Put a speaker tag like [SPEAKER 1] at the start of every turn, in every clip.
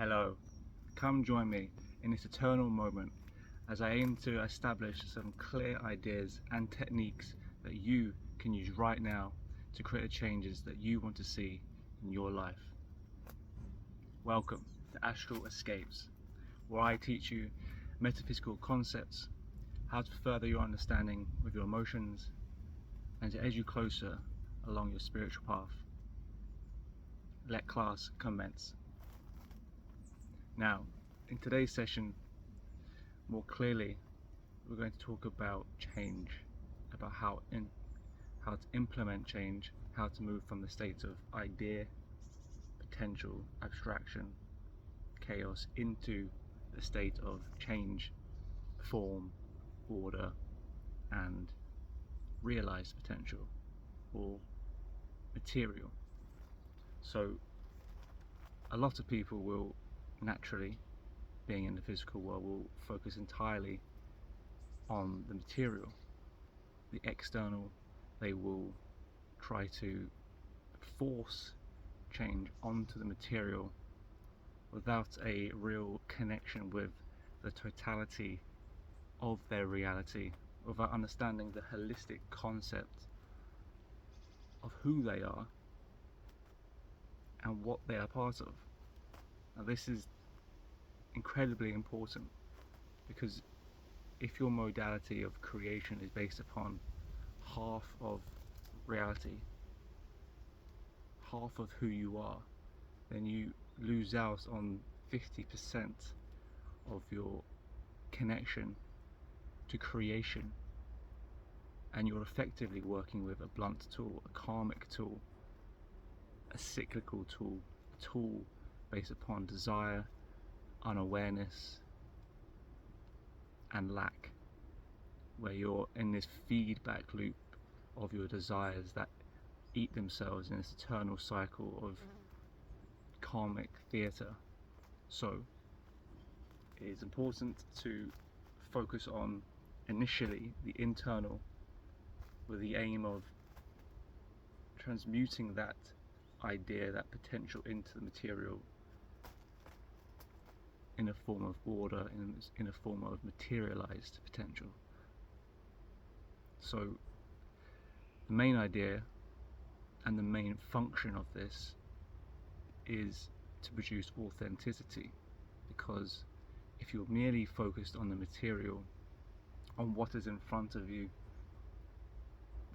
[SPEAKER 1] Hello, come join me in this eternal moment as I aim to establish some clear ideas and techniques that you can use right now to create the changes that you want to see in your life. Welcome to Astral Escapes, where I teach you metaphysical concepts, how to further your understanding with your emotions, and to edge you closer along your spiritual path. Let class commence. Now, in today's session, more clearly, we're going to talk about change, about how to implement change, how to move from the state of idea, potential, abstraction, chaos into the state of change, form, order, and realized potential or material. So a lot of people will naturally, being in the physical world, will focus entirely on the material, the external. They will try to force change onto the material without a real connection with the totality of their reality, without understanding the holistic concept of who they are and what they are part of. Now, this is incredibly important because if your modality of creation is based upon half of reality, half of who you are, then you lose out on 50% of your connection to creation, and you're effectively working with a blunt tool, a karmic tool, a cyclical tool, a tool based upon desire, unawareness, and lack, where you're in this feedback loop of your desires that eat themselves in this eternal cycle of karmic theatre. So it is important to focus on initially the internal, with the aim of transmuting that idea, that potential, into the material in a form of order, in a form of materialized potential. So the main idea and the main function of this is to produce authenticity, because if you're merely focused on the material, on what is in front of you,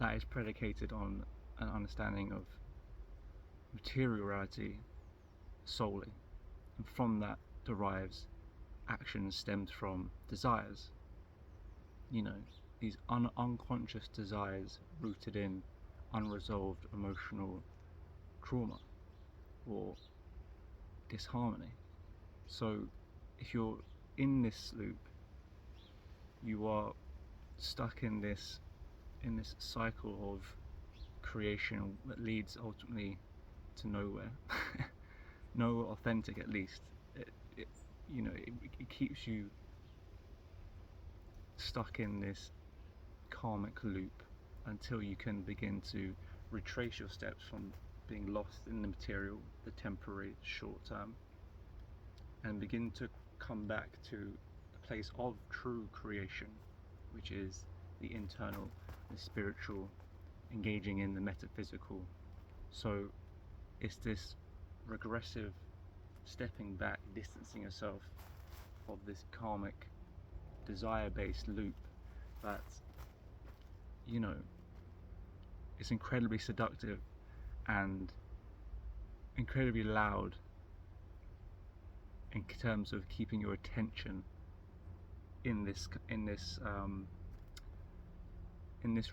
[SPEAKER 1] that is predicated on an understanding of material reality solely, and from that derives action stemmed from desires, these unconscious desires rooted in unresolved emotional trauma or disharmony. So if you're in this loop, you are stuck in this cycle of creation that leads ultimately to nowhere. Nowhere authentic, at least. It keeps you stuck in this karmic loop until you can begin to retrace your steps from being lost in the material, the temporary, short term, and begin to come back to the place of true creation, which is the internal, the spiritual, engaging in the metaphysical. So it's this regressive stepping back, distancing yourself of this karmic desire-based loop that, it's incredibly seductive and incredibly loud in terms of keeping your attention in this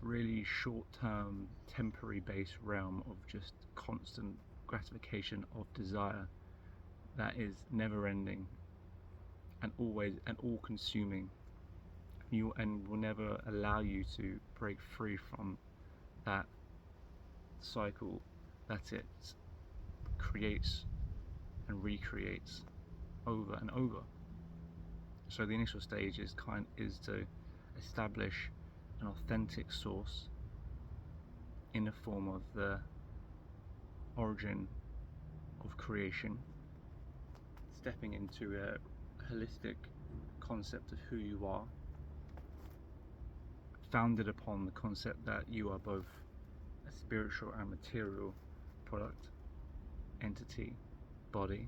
[SPEAKER 1] really short-term, temporary-based realm of just constant gratification of desire that is never-ending and always and all-consuming, and will never allow you to break free from that cycle that it creates and recreates over and over. So the initial stage is to establish an authentic source in the form of the origin of creation, stepping into a holistic concept of who you are, founded upon the concept that you are both a spiritual and material product, entity, body,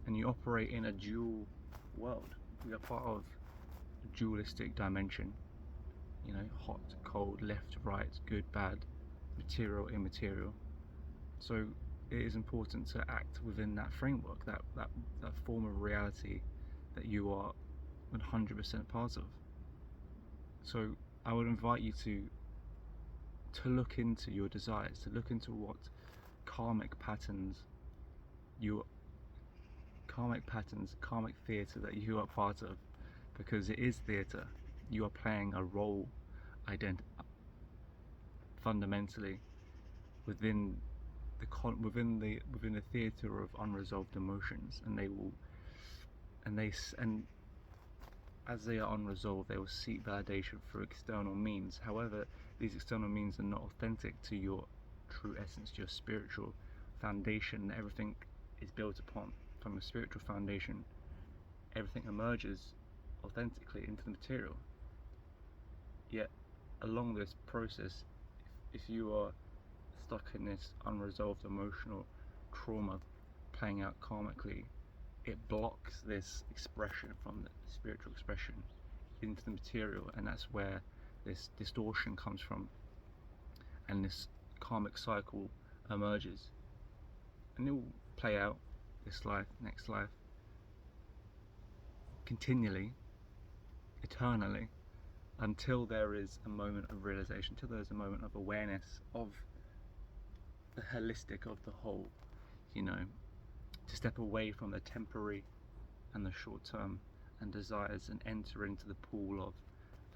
[SPEAKER 1] and you operate in a dual world. We are part of a dualistic dimension, you know, hot, cold, left, right, good, bad, material, immaterial. So it is important to act within that framework, that form of reality that you are 100% part of. So I would invite you to look into your desires, to look into what karmic patterns, karmic theatre that you are part of, because it is theatre. You are playing a role, fundamentally, within the theatre of unresolved emotions, and as they are unresolved, they will seek validation through external means. However, these external means are not authentic to your true essence, your spiritual foundation. Everything is built upon. From a spiritual foundation, everything emerges authentically into the material. Yet, along this process, if you are stuck in this unresolved emotional trauma playing out karmically, it blocks this expression from the spiritual expression into the material, and that's where this distortion comes from, and this karmic cycle emerges, and it will play out this life, next life, continually, eternally, until there is a moment of realization, until there is a moment of awareness of the holistic, of the whole, you know, to step away from the temporary and the short term and desires and enter into the pool of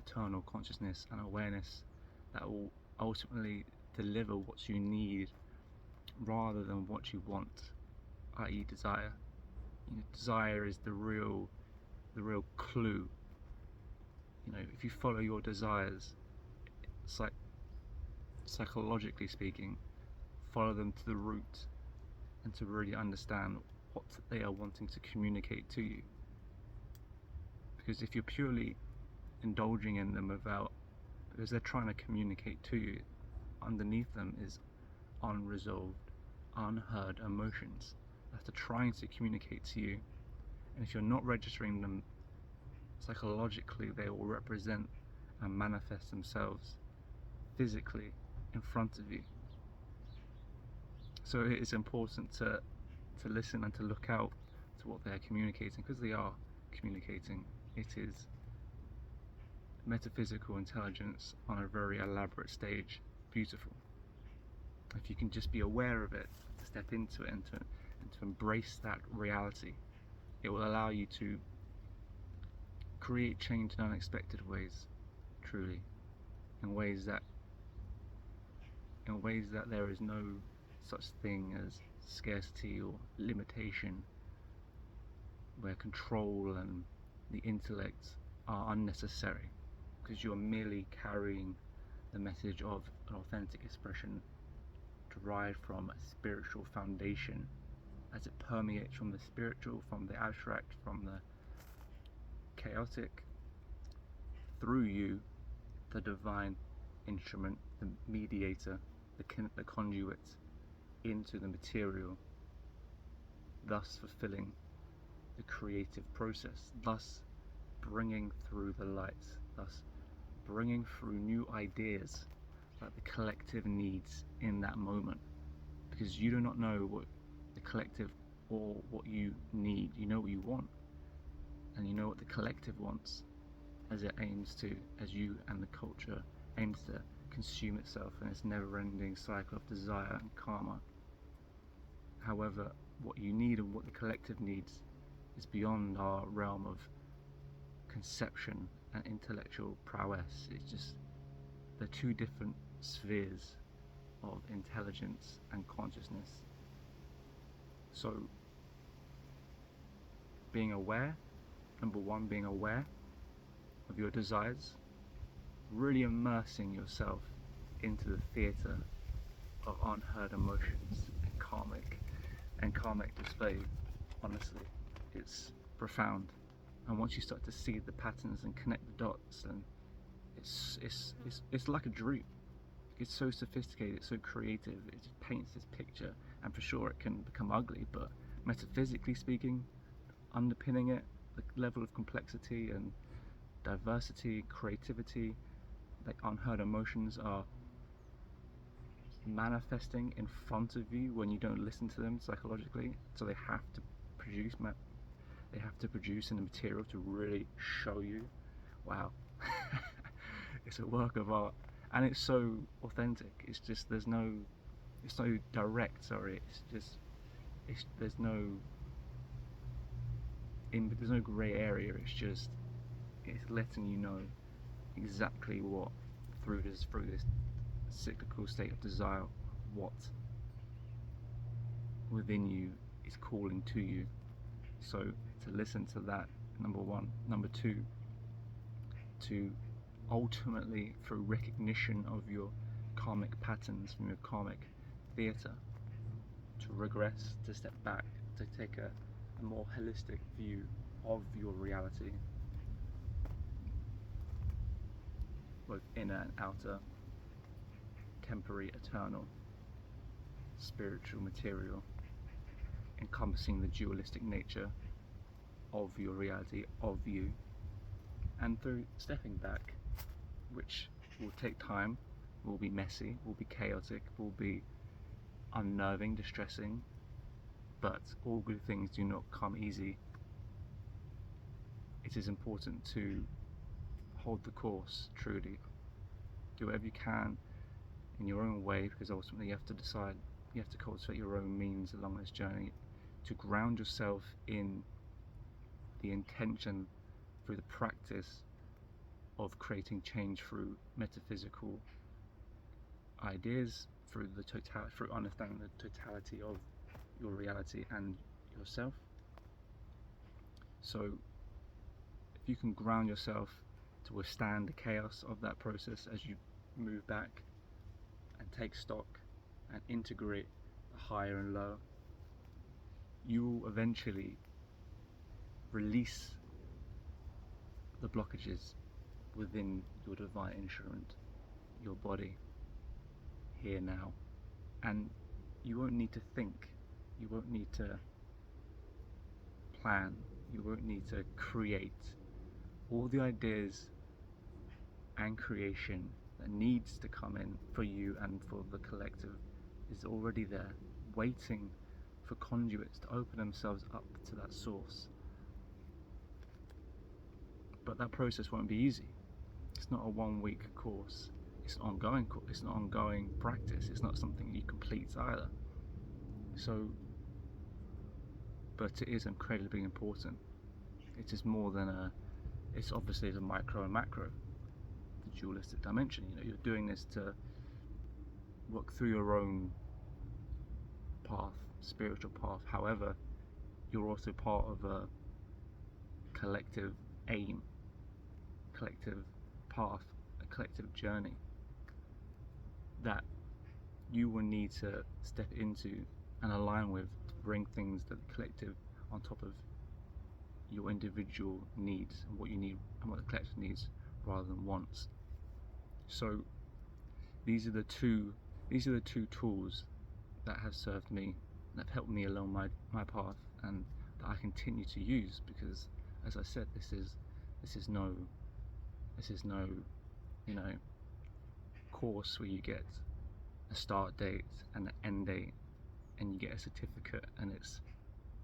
[SPEAKER 1] eternal consciousness and awareness that will ultimately deliver what you need rather than what you want, i.e. desire. You know, desire is the real clue. You know, if you follow your desires, it's like, psychologically speaking, follow them to the root and to really understand what they are wanting to communicate to you. Because if you're purely indulging in them because they're trying to communicate to you, underneath them is unresolved, unheard emotions that are trying to communicate to you. And if you're not registering them psychologically, they will represent and manifest themselves physically in front of you. So it is important to listen and to look out to what they are communicating, because they are communicating. It is metaphysical intelligence on a very elaborate stage, beautiful. If you can just be aware of it, to step into it and to embrace that reality, it will allow you to create change in unexpected ways, truly, in ways that there is no such thing as scarcity or limitation, where control and the intellect are unnecessary, because you are merely carrying the message of an authentic expression derived from a spiritual foundation, as it permeates from the spiritual, from the abstract, from the chaotic, through you, the divine instrument, the mediator, the conduit into the material, thus fulfilling the creative process, thus bringing through the light, thus bringing through new ideas that the collective needs in that moment. Because you do not know what the collective or what you need. You know what you want, and you know what the collective wants, as it aims to, as you and the culture aims to consume itself in its never-ending cycle of desire and karma. However, what you need and what the collective needs is beyond our realm of conception and intellectual prowess. It's just, they're two different spheres of intelligence and consciousness. So, being aware, number one, being aware of your desires, really immersing yourself into the theatre of unheard emotions and karmic and karmic display, honestly, it's profound. And once you start to see the patterns and connect the dots, and it's like a dream. It's so sophisticated, it's so creative, it just paints this picture, and for sure it can become ugly, but metaphysically speaking, underpinning it, the level of complexity and diversity, creativity, like unheard emotions are manifesting in front of you when you don't listen to them psychologically. So they have to produce in the material to really show you, wow, it's a work of art, and it's so authentic. It's just it's so direct. Sorry, there's no grey area. It's letting you know exactly what through this cyclical state of desire, what within you is calling to you. So to listen to that, number one. Number two, to ultimately, through recognition of your karmic patterns from your karmic theatre, to regress, to step back, to take a more holistic view of your reality, both inner and outer, temporary, eternal, spiritual, material, encompassing the dualistic nature of your reality, of you, and through stepping back, which will take time, will be messy, will be chaotic, will be unnerving, distressing, but all good things do not come easy. It is important to hold the course, truly. Do whatever you can in your own way, because ultimately you have to decide, you have to cultivate your own means along this journey, to ground yourself in the intention through the practice of creating change through metaphysical ideas, through understanding the totality of your reality and yourself. So if you can ground yourself to withstand the chaos of that process as you move back and take stock and integrate the higher and low, you will eventually release the blockages within your divine instrument, your body, here now. And you won't need to think, you won't need to plan, you won't need to create. All the ideas and creation that needs to come in for you and for the collective is already there, waiting for conduits to open themselves up to that source. But that process won't be easy. It's not a 1 week course. It's an ongoing course. It's an ongoing practice. It's not something you complete either. So, but it is incredibly important. It is more than it's obviously a micro and macro, the dualistic dimension. You know, you're doing this to work through your own path, spiritual path. However, you're also part of a collective aim, collective path, a collective journey that you will need to step into and align with to bring things that the collective on top of your individual needs and what you need and what the collective needs rather than wants. So these are the two tools that have served me, that have helped me along my path, and that I continue to use, because as I said, this is no course where you get a start date and an end date and you get a certificate and it's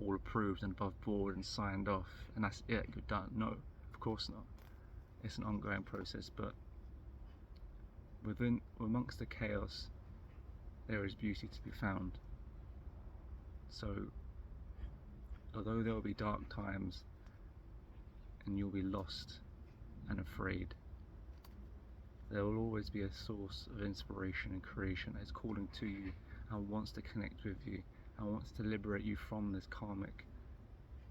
[SPEAKER 1] all approved and above board and signed off and that's it, you're done. No, of course not. It's an ongoing process, but amongst the chaos there is beauty to be found. So although there will be dark times and you'll be lost and afraid, there will always be a source of inspiration and creation that is calling to you and wants to connect with you and wants to liberate you from this karmic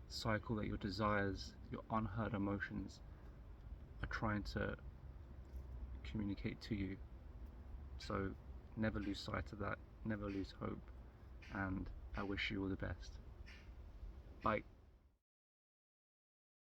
[SPEAKER 1] cycle that your desires, your unheard emotions are trying to communicate to you. So never lose sight of that, never lose hope, and I wish you all the best. Bye.